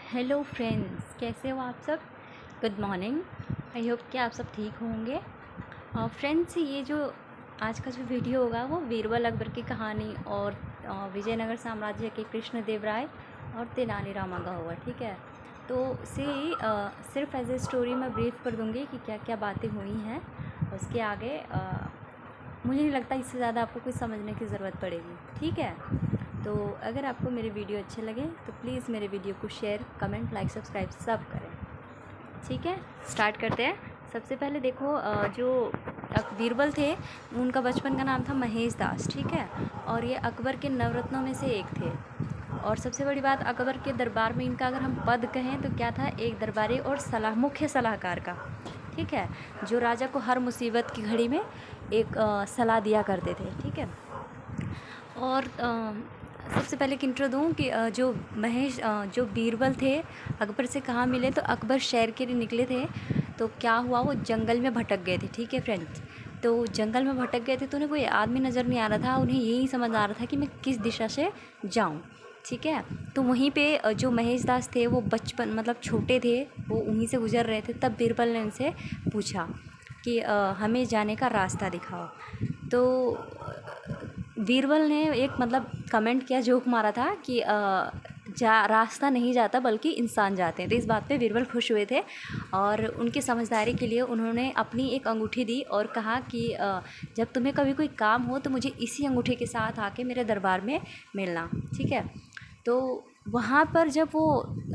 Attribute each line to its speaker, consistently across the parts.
Speaker 1: Hello friends, कैसे हो आप सब। Good morning. आई होप कि आप सब ठीक होंगे। फ्रेंड्स, ये जो आज का जो वीडियो होगा वो बीरबल अकबर की कहानी और विजयनगर साम्राज्य के कृष्णदेव राय और तेनाली रामा का होगा। ठीक है, तो उसे सिर्फ एज ए स्टोरी मैं ब्रीफ कर दूँगी कि क्या क्या बातें हुई हैं। उसके आगे मुझे नहीं लगता इससे ज़्यादा आपको कुछ समझने की ज़रूरत पड़ेगी। ठीक है, तो अगर आपको मेरे वीडियो अच्छे लगे तो प्लीज़ मेरे वीडियो को शेयर, कमेंट, लाइक, सब्सक्राइब सब करें। ठीक है, स्टार्ट करते हैं। सबसे पहले देखो, जो बीरबल थे उनका बचपन का नाम था महेश दास। ठीक है, और ये अकबर के नवरत्नों में से एक थे। और सबसे बड़ी बात, अकबर के दरबार में इनका अगर हम पद कहें तो क्या था, एक दरबारी और मुख्य सलाहकार का। ठीक है, जो राजा को हर मुसीबत की घड़ी में एक सलाह दिया करते थे। ठीक है, और सबसे पहले एक इंट्रो दूँ कि जो बीरबल थे अकबर से कहाँ मिले, तो अकबर शहर के लिए निकले थे। तो क्या हुआ, वो जंगल में भटक गए थे। ठीक है फ्रेंड्स, तो जंगल में भटक गए थे तो उन्हें कोई आदमी नज़र नहीं आ रहा था। उन्हें यही समझ आ रहा था कि मैं किस दिशा से जाऊँ। ठीक है, तो वहीं पे जो महेश दास थे वो बचपन मतलब छोटे थे, वो वहीं से गुजर रहे थे। तब बीरबल ने उनसे पूछा कि हमें जाने का रास्ता दिखाओ। तो बीरबल ने एक कमेंट किया, जोक मारा था कि रास्ता नहीं जाता बल्कि इंसान जाते हैं। तो इस बात पे बीरबल खुश हुए थे और उनकी समझदारी के लिए उन्होंने अपनी एक अंगूठी दी और कहा कि जब तुम्हें कभी कोई काम हो तो मुझे इसी अंगूठी के साथ आके मेरे दरबार में मिलना। ठीक है, तो वहाँ पर जब वो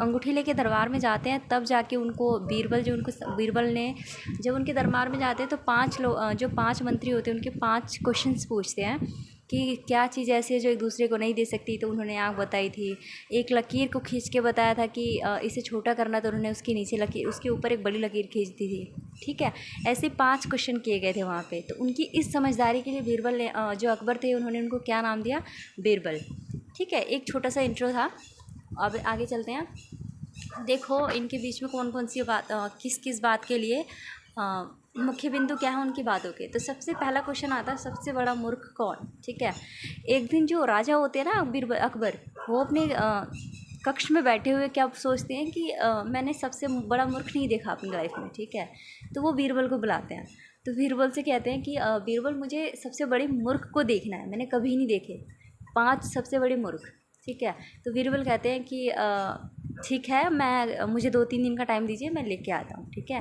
Speaker 1: अंगूठी लेके दरबार में जाते हैं तब जाके उनको बीरबल ने जब उनके दरबार में जाते हैं तो जो 5 मंत्री होते हैं उनके 5 क्वेश्चंस पूछते हैं कि क्या चीज़ ऐसी है जो एक दूसरे को नहीं दे सकती। तो उन्होंने आँख बताई थी। एक लकीर को खींच के बताया था कि इसे छोटा करना, तो उन्होंने उसके ऊपर एक बड़ी लकीर खींच दी थी। ठीक है, ऐसे 5 क्वेश्चन किए गए थे वहाँ पे। तो उनकी इस समझदारी के लिए बीरबल ने जो अकबर थे उन्होंने उनको क्या नाम दिया, बीरबल। ठीक है, एक छोटा सा इंट्रो था। अब आगे चलते हैं। देखो इनके बीच में कौन कौन सी बात, किस किस बात के लिए मुख्य बिंदु क्या है उनकी बातों के। तो सबसे पहला क्वेश्चन आता है, सबसे बड़ा मूर्ख कौन। ठीक है, एक दिन जो राजा होते हैं ना अकबर, वो अपने कक्ष में बैठे हुए क्या सोचते हैं कि मैंने सबसे बड़ा मूर्ख नहीं देखा अपनी लाइफ में। ठीक है, तो वो बीरबल को बुलाते हैं। तो बीरबल से कहते हैं कि बीरबल, मुझे सबसे बड़े मूर्ख को देखना है, मैंने कभी नहीं देखे 5 सबसे बड़े मूर्ख। ठीक है, तो बीरबल कहते हैं कि ठीक है, मुझे 2-3 दिन का टाइम दीजिए, मैं लेके आता हूँ। ठीक है,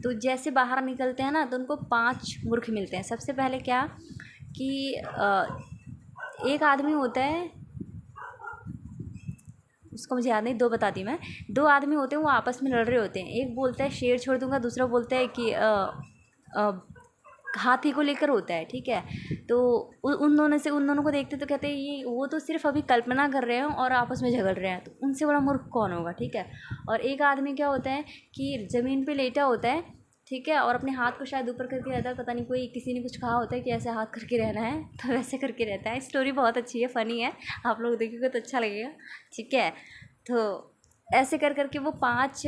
Speaker 1: तो जैसे बाहर निकलते हैं ना तो उनको 5 मूर्ख मिलते हैं। सबसे पहले क्या कि एक आदमी होता है, उसको मुझे याद नहीं, 2 बताती मैं। 2 आदमी होते हैं, वो आपस में लड़ रहे होते हैं। एक बोलता है शेर छोड़ दूंगा, दूसरा बोलता है कि हाथी को लेकर होता है। ठीक है, तो उन दोनों को देखते तो कहते हैं ये वो तो सिर्फ अभी कल्पना कर रहे हैं और आपस में झगड़ रहे हैं, तो उनसे बड़ा मूर्ख कौन होगा। ठीक है, और एक आदमी क्या होता है कि ज़मीन पे लेटा होता है। ठीक है, और अपने हाथ को शायद ऊपर करके रहता है, पता नहीं किसी ने कुछ कहा होता है कि ऐसे हाथ करके रहना है, तो वैसे करके रहता है। स्टोरी बहुत अच्छी है, फ़नी है, आप लोग देखोगे तो अच्छा लगेगा। ठीक है, तो ऐसे कर करके वो 5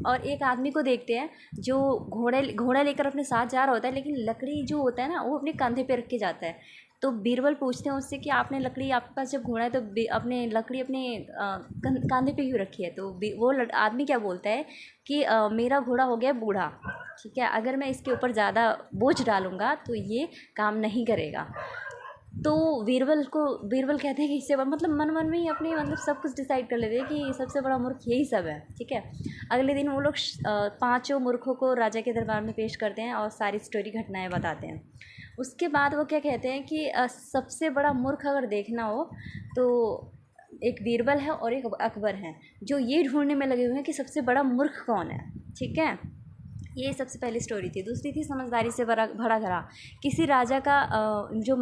Speaker 1: और एक आदमी को देखते हैं जो घोड़ा लेकर अपने साथ जा रहा होता है, लेकिन लकड़ी जो होता है ना वो अपने कंधे पे रख के जाता है। तो बीरबल पूछते हैं उससे कि आपने लकड़ी, आपके पास जब घोड़ा है तो अपने लकड़ी अपने कंधे पे क्यों रखी है। तो वो आदमी क्या बोलता है कि मेरा घोड़ा हो गया बूढ़ा। ठीक है, अगर मैं इसके ऊपर ज़्यादा बोझ डालूँगा तो ये काम नहीं करेगा। तो बीरबल कहते हैं कि इससे मन मन में ही अपने सब कुछ डिसाइड कर लेते हैं कि सबसे बड़ा मूर्ख यही सब है। ठीक है, अगले दिन वो लोग 5 मूर्खों को राजा के दरबार में पेश करते हैं और सारी स्टोरी घटनाएं बताते हैं। उसके बाद वो क्या कहते हैं कि सबसे बड़ा मूर्ख अगर देखना हो तो एक बीरबल है और एक अकबर है, जो ये ढूंढने में लगे हुए हैं कि सबसे बड़ा मूर्ख कौन है। ठीक है, ये सबसे पहली स्टोरी थी। दूसरी थी समझदारी से भरा घरा। किसी राजा का जो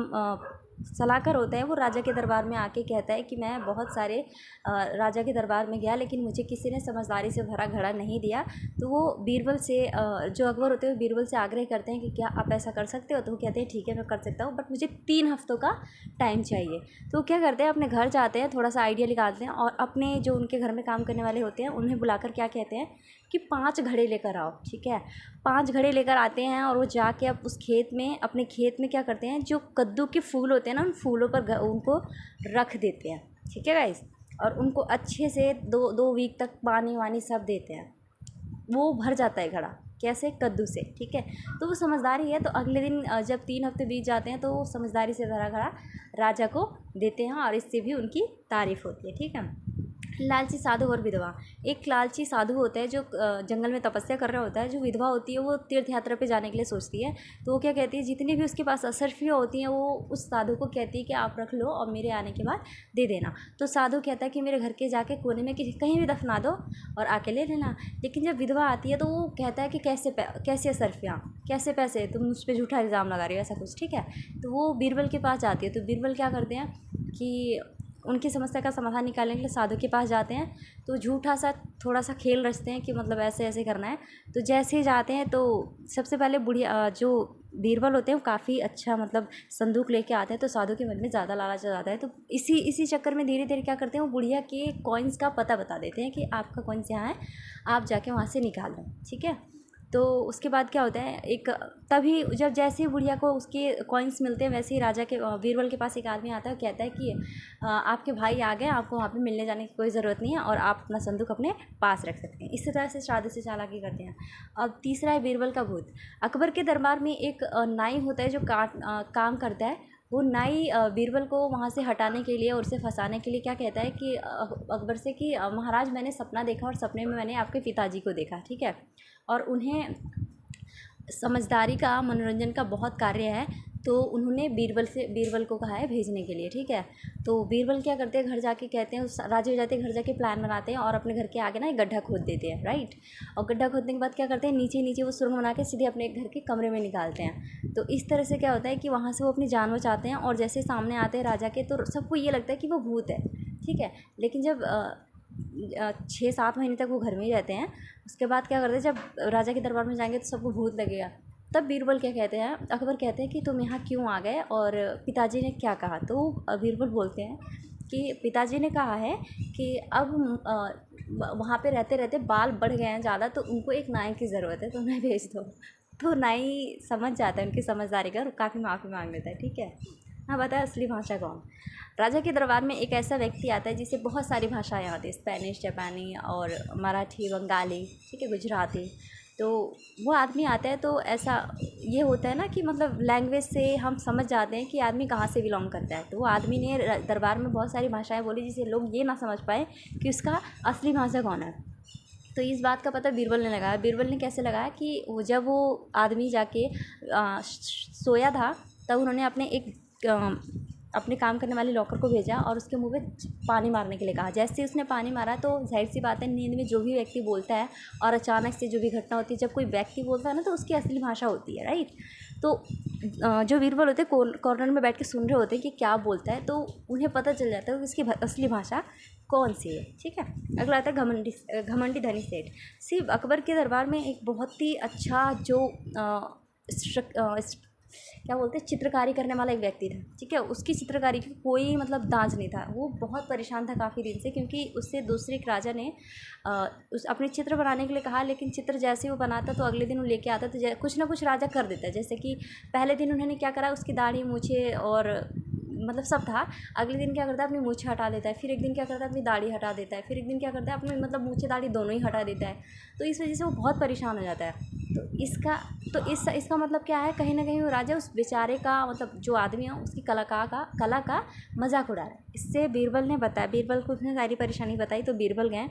Speaker 1: सलाहकार होता है वो राजा के दरबार में आके कहता है कि मैं बहुत सारे राजा के दरबार में गया लेकिन मुझे किसी ने समझदारी से भरा घड़ा नहीं दिया। तो वो बीरबल से जो अकबर होते हैं वो बीरबल से आग्रह करते हैं कि क्या आप ऐसा कर सकते हो। तो वो कहते हैं ठीक है मैं कर सकता हूँ, बट मुझे 3 हफ्तों का टाइम चाहिए। तो वो क्या करते हैं, अपने घर जाते हैं, थोड़ा सा आइडिया निकालते हैं और अपने जो उनके घर में काम करने वाले होते हैं उन्हें बुलाकर क्या कहते हैं कि 5 घड़े लेकर आओ। ठीक है, 5 घड़े लेकर आते हैं और वो जाके अब उस खेत में, अपने खेत में क्या करते हैं, जो कद्दू के फूल होते हैं ना उन फूलों पर उनको रख देते हैं। ठीक है गाइस, और उनको अच्छे से 2 वीक तक पानी वानी सब देते हैं। वो भर जाता है घड़ा, कैसे? कद्दू से, ठीक है। तो वो समझदारी है, तो अगले दिन जब 3 हफ्ते बीत जाते हैं तो वो समझदारी से भरा घड़ा राजा को देते हैं और इससे भी उनकी तारीफ़ होती है, ठीक है। लालची साधु और विधवा। एक लालची साधु होता है जो जंगल में तपस्या कर रहा होता है। जो विधवा होती है वो तीर्थ यात्रा पे जाने के लिए सोचती है, तो वो क्या कहती है, जितनी भी उसके पास असरफियाँ होती हैं वो उस साधु को कहती है कि आप रख लो और मेरे आने के बाद दे देना। तो साधु कहता है कि मेरे घर के जाके कोने में कहीं भी दफना दो और आके ले लेना। लेकिन जब विधवा आती है तो वो कहता है कि कैसे असरफियाँ, कैसे पैसे, तुम मुझ पर झूठा इल्ज़ाम लगा रही हो, ऐसा कुछ, ठीक है। तो वो बीरबल के पास जाती है। तो बीरबल क्या करते हैं कि उनकी समस्या का समाधान निकालने के लिए साधु के पास जाते हैं। तो झूठा सा थोड़ा सा खेल रचते हैं कि मतलब ऐसे ऐसे करना है। तो जैसे ही जाते हैं तो सबसे पहले बुढ़िया जो बीरबल होते हैं वो काफ़ी अच्छा मतलब संदूक लेके आते हैं। तो साधु के मन में ज़्यादा लालच आ जाता है। तो इसी चक्कर में धीरे धीरे क्या करते हैं, वो बुढ़िया के कॉइन्स का पता बता देते हैं कि आपका कॉइन्स यहाँ है, आप जाके वहाँ से निकाल लो, ठीक है। तो उसके बाद क्या होता है, एक तभी जब जैसे ही बुढ़िया को उसके कॉइन्स मिलते हैं वैसे ही राजा के बीरबल के पास एक आदमी आता है, कहता है कि आपके भाई आ गए, आपको वहाँ पे मिलने जाने की कोई ज़रूरत नहीं है और आप अपना संदूक अपने पास रख सकते हैं। इसी तरह से साधु से चालाकी करते हैं। अब तीसरा है बीरबल का भूत। अकबर के दरबार में एक नाई होता है जो काम करता है। वो नाई बीरबल को वहाँ से हटाने के लिए और उसे फंसाने के लिए क्या कहता है कि अकबर से कि महाराज मैंने सपना देखा और सपने में मैंने आपके पिताजी को देखा, ठीक है। और उन्हें समझदारी का, मनोरंजन का बहुत कार्य है, तो उन्होंने बीरबल को कहा है भेजने के लिए, ठीक है। तो बीरबल क्या करते हैं, घर जाके कहते हैं, उस राजे जाते हैं, घर जाके प्लान बनाते हैं और अपने घर के आगे ना एक गड्ढा खोद देते हैं, राइट। और गड्ढा खोदने के बाद क्या करते हैं, नीचे नीचे वो सुरंग बना के सीधे अपने घर के कमरे में निकालते हैं। तो इस तरह से क्या होता है कि वहाँ से वो अपनी जान बचाते हैं और जैसे सामने आते हैं राजा के तो सबको ये लगता है कि वो भूत है, ठीक है। लेकिन जब 6-7 महीने तक वो घर में ही रहते हैं, उसके बाद क्या करते हैं, जब राजा के दरबार में जाएंगे तो सबको भूत लगेगा। तब बीरबल क्या कहते हैं, अकबर कहते हैं कि तुम यहाँ क्यों आ गए और पिताजी ने क्या कहा। तो बीरबल बोलते हैं कि पिताजी ने कहा है कि अब वहाँ पे रहते रहते बाल बढ़ गए हैं ज़्यादा, तो उनको एक नाई की ज़रूरत है, तो उन्हें भेज दो। तो नाई समझ जाता है उनकी समझदारी का और काफ़ी माफ़ी मांग लेता है, ठीक है। हाँ, बताया असली भाषा कौन। राजा के दरबार में एक ऐसा व्यक्ति आता है जिसे बहुत सारी भाषाएं आती हैं, स्पेनिश, जापानी और मराठी, बंगाली, ठीक है, गुजराती। तो वो आदमी आता है तो ऐसा ये होता है ना कि मतलब लैंग्वेज से हम समझ जाते हैं कि आदमी कहाँ से बिलोंग करता है। तो वो आदमी ने दरबार में बहुत सारी भाषाएं बोली जिसे लोग ये ना समझ पाए कि उसका असली भाषा कौन है। तो इस बात का पता बीरबल ने लगाया। बीरबल ने कैसे लगाया कि जब वो आदमी जाके सोया था तब उन्होंने अपने काम करने वाले लॉकर को भेजा और उसके मुंह में पानी मारने के लिए कहा। जैसे ही उसने पानी मारा तो जाहिर सी बात है, नींद में जो भी व्यक्ति बोलता है और अचानक से जो भी घटना होती है, जब कोई व्यक्ति बोलता है ना तो उसकी असली भाषा होती है, राइट। तो जो बीरबल होते हैं कॉर्नर में बैठ के सुन रहे होते हैं कि क्या बोलता है, तो उन्हें पता चल जाता है कि उसकी असली भाषा कौन सी है, ठीक है। अगला आता है घमंडी धनी सेठ। सिर्फ अकबर के दरबार में एक बहुत ही अच्छा जो क्या बोलते हैं चित्रकारी करने वाला एक व्यक्ति था, ठीक है। उसकी चित्रकारी की कोई मतलब दांज नहीं था। वो बहुत परेशान था काफ़ी दिन से, क्योंकि उससे दूसरे एक राजा ने अपने चित्र बनाने के लिए कहा, लेकिन चित्र जैसे वो बनाता तो अगले दिन वो लेके आता तो कुछ ना कुछ राजा कर देता है। जैसे कि पहले दिन उन्होंने क्या करा, उसकी दाढ़ी मूछे और मतलब सब था। अगले दिन क्या करता है, अपनी मूछें हटा देता है। फिर एक दिन क्या करता है, अपनी दाढ़ी हटा देता है। फिर एक दिन क्या करता है, अपनी मतलब मूछें दाढ़ी दोनों ही हटा देता है। तो इस वजह से वो बहुत परेशान हो जाता है। तो इसका मतलब क्या है, कहीं ना कहीं वो राजा उस बेचारे का मतलब जो आदमी है उसकी कला का मजाक उड़ा रहा है। इससे बीरबल ने बताया, बीरबल को उसने सारी परेशानी बताई तो बीरबल गए।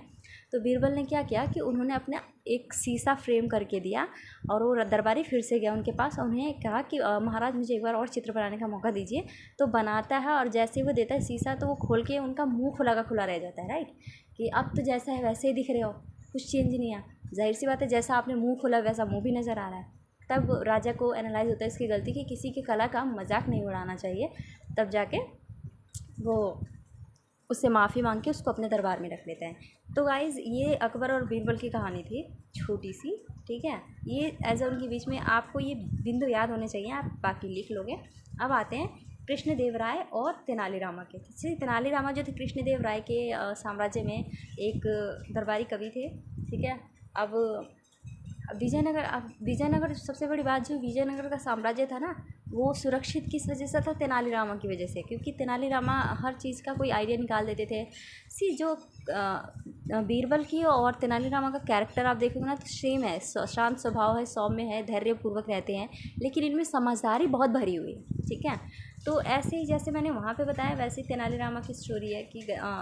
Speaker 1: तो बीरबल ने क्या किया कि उन्होंने अपने एक शीशा फ्रेम करके दिया और वो दरबारी फिर से गया उनके पास। उन्हें कहा कि महाराज मुझे एक बार और चित्र बनाने का मौका दीजिए। तो बनाता है और जैसे ही वो देता है शीशा तो वो खोल के उनका मुंह खुला का खुला रह जाता है, राइट। कि अब तो जैसा है वैसे ही दिख रहे हो, कुछ चेंज नहीं है। जाहिर सी बात है, जैसा आपने मुंह खोला वैसा मुंह भी नज़र आ रहा है। तब राजा को एनालाइज होता है इसकी गलती कि किसी की कला का मजाक नहीं उड़ाना चाहिए। तब जाके वो उससे माफ़ी मांग के उसको अपने दरबार में रख लेते हैं। तो गाइज़ ये अकबर और बीरबल की कहानी थी, छोटी सी, ठीक है। ये एज उनके बीच में आपको ये बिंदु याद होने चाहिए, आप बाकी लिख लोगे। अब आते हैं कृष्णदेवराय और तेनालीरामा के। तेनालीरामा जो थे कृष्णदेव राय के साम्राज्य में एक दरबारी कवि थे, ठीक है। अब विजयनगर सबसे बड़ी बात, जो विजयनगर का साम्राज्य था ना, वो सुरक्षित किस वजह से था? तेनालीरामा की वजह से, क्योंकि तेनालीरामा हर चीज़ का कोई आइडिया निकाल देते थे। जो बीरबल की और तेनालीरामा का कैरेक्टर आप देखोगे ना तो सेम है, शांत स्वभाव है, सौम्य है, धैर्यपूर्वक रहते हैं, लेकिन इनमें समझदारी बहुत भरी हुई है। ठीक है, तो ऐसे ही जैसे मैंने वहाँ पे बताया वैसे ही तेनालीरामा की स्टोरी है कि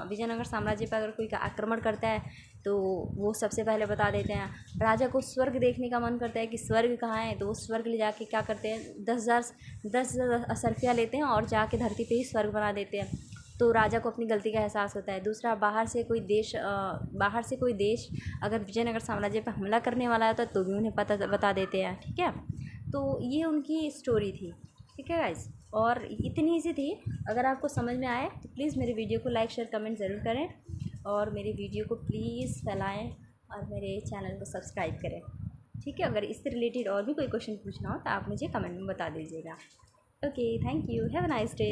Speaker 1: विजयनगर साम्राज्य पर अगर कोई आक्रमण करता है तो वो सबसे पहले बता देते हैं। राजा को स्वर्ग देखने का मन करता है कि स्वर्ग कहाँ है, तो वो स्वर्ग ले जाके क्या करते हैं, 10,000 असरफिया लेते हैं और जाके धरती पे ही स्वर्ग बना देते हैं। तो राजा को अपनी गलती का एहसास होता है। दूसरा, बाहर से कोई देश अगर विजयनगर साम्राज्य पर हमला करने वाला है तो भी उन्हें बता देते हैं। ठीक है, तो ये उनकी स्टोरी थी। ठीक है गाइस, और इतनी सी थी। अगर आपको समझ में आए तो प्लीज़ मेरे वीडियो को लाइक शेयर कमेंट ज़रूर करें, और मेरे वीडियो को प्लीज़ फैलाएं और मेरे चैनल को सब्सक्राइब करें। ठीक है, अगर इससे रिलेटेड और भी कोई क्वेश्चन पूछना हो तो आप मुझे कमेंट में बता दीजिएगा। Okay, thank you, have a nice day.